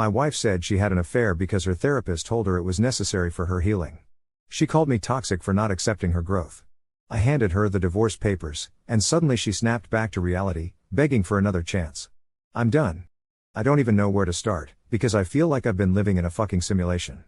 My wife said she had an affair because her therapist told her it was necessary for her healing. She called me toxic for not accepting her growth. I handed her the divorce papers, and suddenly she snapped back to reality, begging for another chance. I'm done. I don't even know where to start, because I feel like I've been living in a fucking simulation.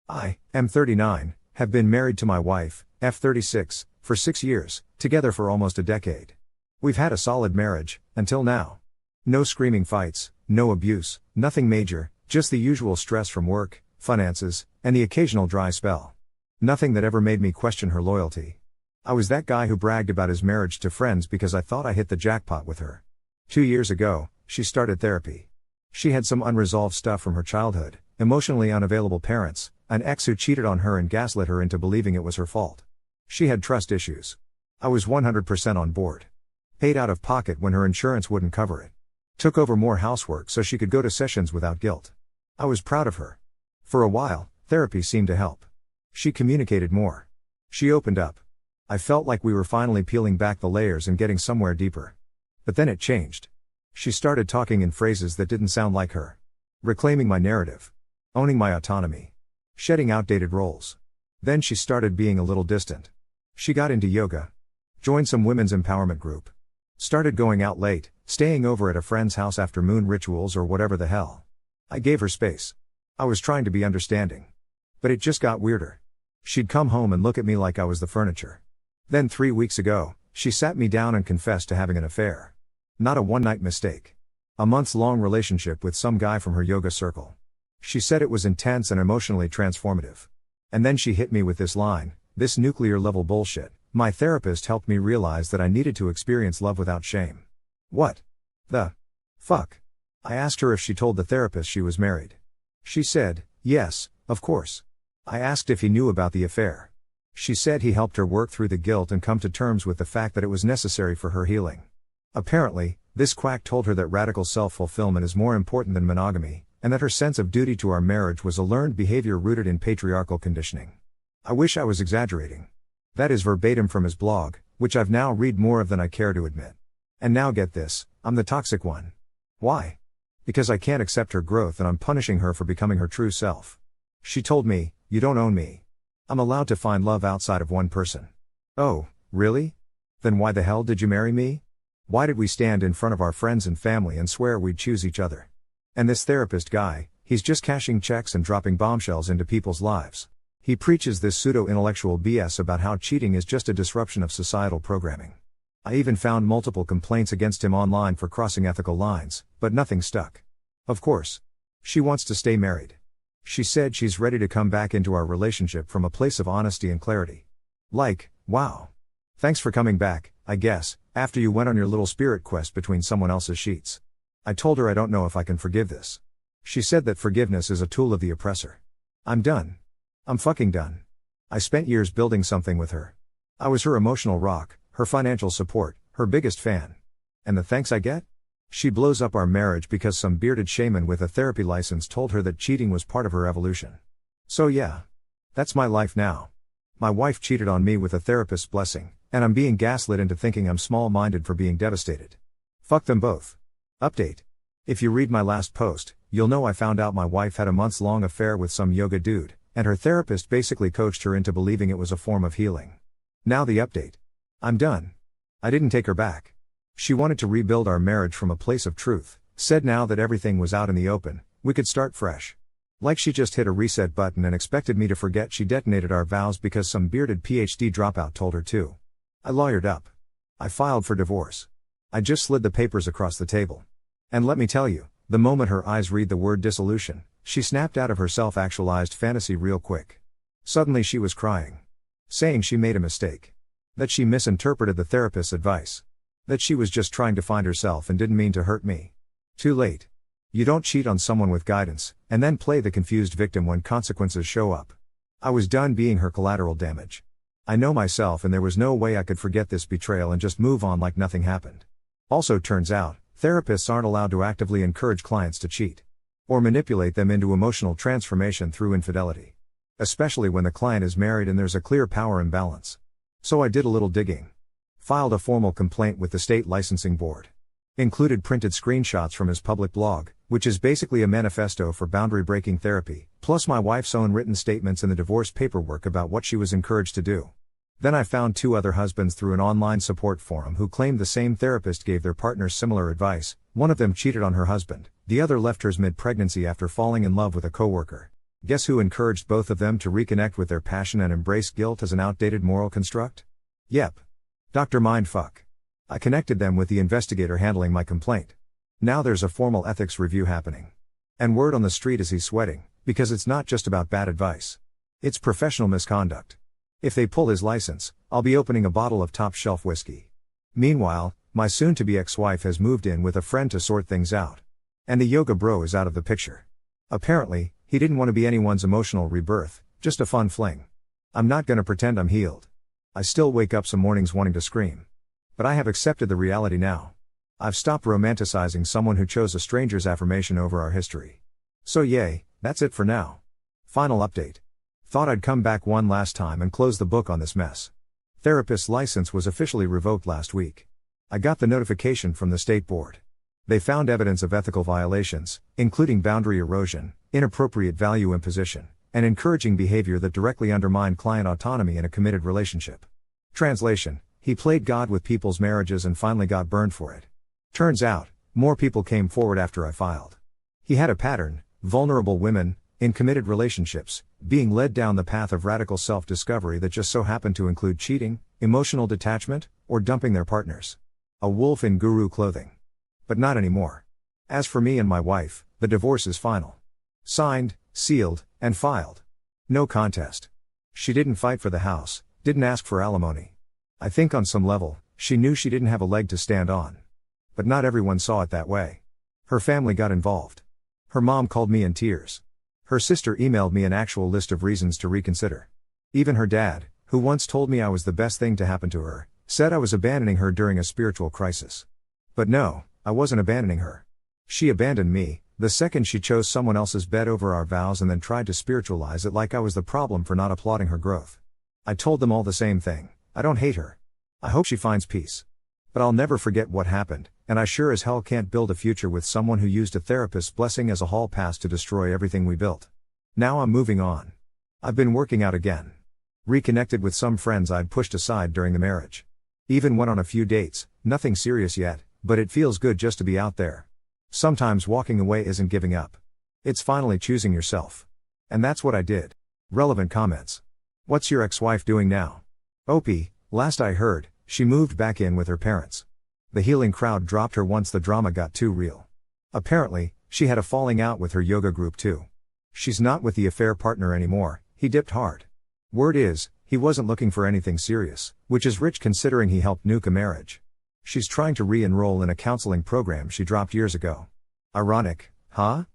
I am 39, have been married to my wife, F36, for 6 years, together for almost a decade. We've had a solid marriage, until now. No screaming fights, no abuse, nothing major, just the usual stress from work, finances, and the occasional dry spell. Nothing that ever made me question her loyalty. I was that guy who bragged about his marriage to friends because I thought I hit the jackpot with her. 2 years ago, she started therapy. She had some unresolved stuff from her childhood, emotionally unavailable parents, an ex who cheated on her and gaslit her into believing it was her fault. She had trust issues. I was 100% on board. Paid out of pocket when her insurance wouldn't cover it. Took over more housework so she could go to sessions without guilt. I was proud of her. For a while, therapy seemed to help. She communicated more. She opened up. I felt like we were finally peeling back the layers and getting somewhere deeper. But then it changed. She started talking in phrases that didn't sound like her. Reclaiming my narrative. Owning my autonomy. Shedding outdated roles. Then she started being a little distant. She got into yoga. Joined some women's empowerment group. Started going out late, staying over at a friend's house after moon rituals or whatever the hell. I gave her space. I was trying to be understanding. But it just got weirder. She'd come home and look at me like I was the furniture. Then 3 weeks ago, she sat me down and confessed to having an affair. Not a one-night mistake. A months-long relationship with some guy from her yoga circle. She said it was intense and emotionally transformative. And then she hit me with this line, this nuclear-level bullshit. My therapist helped me realize that I needed to experience love without shame. What the fuck? I asked her if she told the therapist she was married. She said, yes, of course. I asked if he knew about the affair. She said he helped her work through the guilt and come to terms with the fact that it was necessary for her healing. Apparently, this quack told her that radical self-fulfillment is more important than monogamy, and that her sense of duty to our marriage was a learned behavior rooted in patriarchal conditioning. I wish I was exaggerating. That is verbatim from his blog, which I've now read more of than I care to admit. And now get this, I'm the toxic one. Why? Because I can't accept her growth and I'm punishing her for becoming her true self. She told me, you don't own me. I'm allowed to find love outside of one person. Oh, really? Then why the hell did you marry me? Why did we stand in front of our friends and family and swear we'd choose each other? And this therapist guy, he's just cashing checks and dropping bombshells into people's lives. He preaches this pseudo-intellectual BS about how cheating is just a disruption of societal programming. I even found multiple complaints against him online for crossing ethical lines, but nothing stuck. Of course. She wants to stay married. She said she's ready to come back into our relationship from a place of honesty and clarity. Like, wow. Thanks for coming back, I guess, after you went on your little spirit quest between someone else's sheets. I told her I don't know if I can forgive this. She said that forgiveness is a tool of the oppressor. I'm done. I'm fucking done. I spent years building something with her. I was her emotional rock, her financial support, her biggest fan. And the thanks I get? She blows up our marriage because some bearded shaman with a therapy license told her that cheating was part of her evolution. So yeah. That's my life now. My wife cheated on me with a therapist's blessing, and I'm being gaslit into thinking I'm small-minded for being devastated. Fuck them both. Update. If you read my last post, you'll know I found out my wife had a months-long affair with some yoga dude, and her therapist basically coached her into believing it was a form of healing. Now the update. I'm done. I didn't take her back. She wanted to rebuild our marriage from a place of truth, said now that everything was out in the open, we could start fresh. Like she just hit a reset button and expected me to forget she detonated our vows because some bearded PhD dropout told her to. I lawyered up. I filed for divorce. I just slid the papers across the table. And let me tell you, the moment her eyes read the word dissolution, she snapped out of her self-actualized fantasy real quick. Suddenly she was crying. Saying she made a mistake. That she misinterpreted the therapist's advice. That she was just trying to find herself and didn't mean to hurt me. Too late. You don't cheat on someone with guidance, and then play the confused victim when consequences show up. I was done being her collateral damage. I know myself and there was no way I could forget this betrayal and just move on like nothing happened. Also turns out, therapists aren't allowed to actively encourage clients to cheat. Or manipulate them into emotional transformation through infidelity. Especially when the client is married and there's a clear power imbalance. So I did a little digging. Filed a formal complaint with the state licensing board. Included printed screenshots from his public blog, which is basically a manifesto for boundary breaking therapy, plus my wife's own written statements in the divorce paperwork about what she was encouraged to do. Then I found 2 other husbands through an online support forum who claimed the same therapist gave their partners similar advice. One of them cheated on her husband, the other left hers mid-pregnancy after falling in love with a coworker. Guess who encouraged both of them to reconnect with their passion and embrace guilt as an outdated moral construct? Yep. Dr. Mindfuck. I connected them with the investigator handling my complaint. Now there's a formal ethics review happening. And word on the street is he's sweating, because it's not just about bad advice. It's professional misconduct. If they pull his license, I'll be opening a bottle of top-shelf whiskey. Meanwhile, my soon-to-be ex-wife has moved in with a friend to sort things out. And the yoga bro is out of the picture. Apparently, he didn't want to be anyone's emotional rebirth, just a fun fling. I'm not gonna pretend I'm healed. I still wake up some mornings wanting to scream. But I have accepted the reality now. I've stopped romanticizing someone who chose a stranger's affirmation over our history. So yay, that's it for now. Final update. Thought I'd come back one last time and close the book on this mess. Therapist's license was officially revoked last week. I got the notification from the state board. They found evidence of ethical violations, including boundary erosion, inappropriate value imposition, and encouraging behavior that directly undermined client autonomy in a committed relationship. Translation: he played God with people's marriages and finally got burned for it. Turns out, more people came forward after I filed. He had a pattern: vulnerable women, in committed relationships, being led down the path of radical self-discovery that just so happened to include cheating, emotional detachment, or dumping their partners. A wolf in guru clothing. But not anymore. As for me and my wife, the divorce is final. Signed, sealed, and filed. No contest. She didn't fight for the house, didn't ask for alimony. I think on some level, she knew she didn't have a leg to stand on. But not everyone saw it that way. Her family got involved. Her mom called me in tears. Her sister emailed me an actual list of reasons to reconsider. Even her dad, who once told me I was the best thing to happen to her, said I was abandoning her during a spiritual crisis. But no, I wasn't abandoning her. She abandoned me, the second she chose someone else's bed over our vows and then tried to spiritualize it like I was the problem for not applauding her growth. I told them all the same thing: I don't hate her. I hope she finds peace. But I'll never forget what happened, and I sure as hell can't build a future with someone who used a therapist's blessing as a hall pass to destroy everything we built. Now I'm moving on. I've been working out again. Reconnected with some friends I'd pushed aside during the marriage. Even went on a few dates, nothing serious yet, but it feels good just to be out there. Sometimes walking away isn't giving up. It's finally choosing yourself. And that's what I did. Relevant comments. What's your ex-wife doing now? Opie, last I heard, she moved back in with her parents. The healing crowd dropped her once the drama got too real. Apparently, she had a falling out with her yoga group too. She's not with the affair partner anymore, he dipped hard. Word is, he wasn't looking for anything serious, which is rich considering he helped nuke a marriage. She's trying to re-enroll in a counseling program she dropped years ago. Ironic, huh?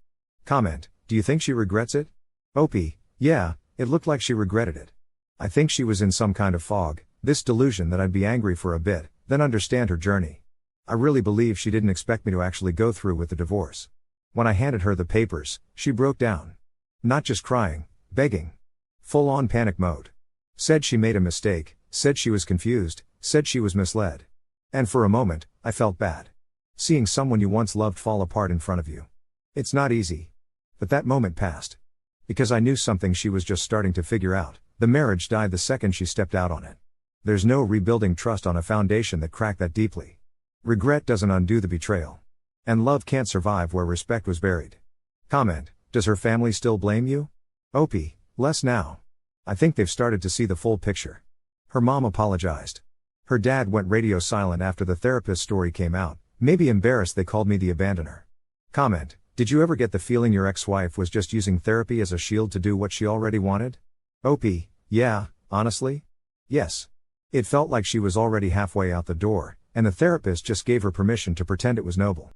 Comment: do you think she regrets it? Opie: yeah, it looked like she regretted it. I think she was in some kind of fog, this delusion that I'd be angry for a bit, then understand her journey. I really believe she didn't expect me to actually go through with the divorce. When I handed her the papers, she broke down. Not just crying, begging. Full-on panic mode. Said she made a mistake, said she was confused, said she was misled. And for a moment, I felt bad. Seeing someone you once loved fall apart in front of you. It's not easy. But that moment passed. Because I knew something she was just starting to figure out: the marriage died the second she stepped out on it. There's no rebuilding trust on a foundation that cracked that deeply. Regret doesn't undo the betrayal. And love can't survive where respect was buried. Comment: does her family still blame you? Opie: less now. I think they've started to see the full picture. Her mom apologized. Her dad went radio silent after the therapist story came out, maybe embarrassed they called me the abandoner. Comment: did you ever get the feeling your ex-wife was just using therapy as a shield to do what she already wanted? Opie: yeah, honestly? Yes. It felt like she was already halfway out the door, and the therapist just gave her permission to pretend it was noble.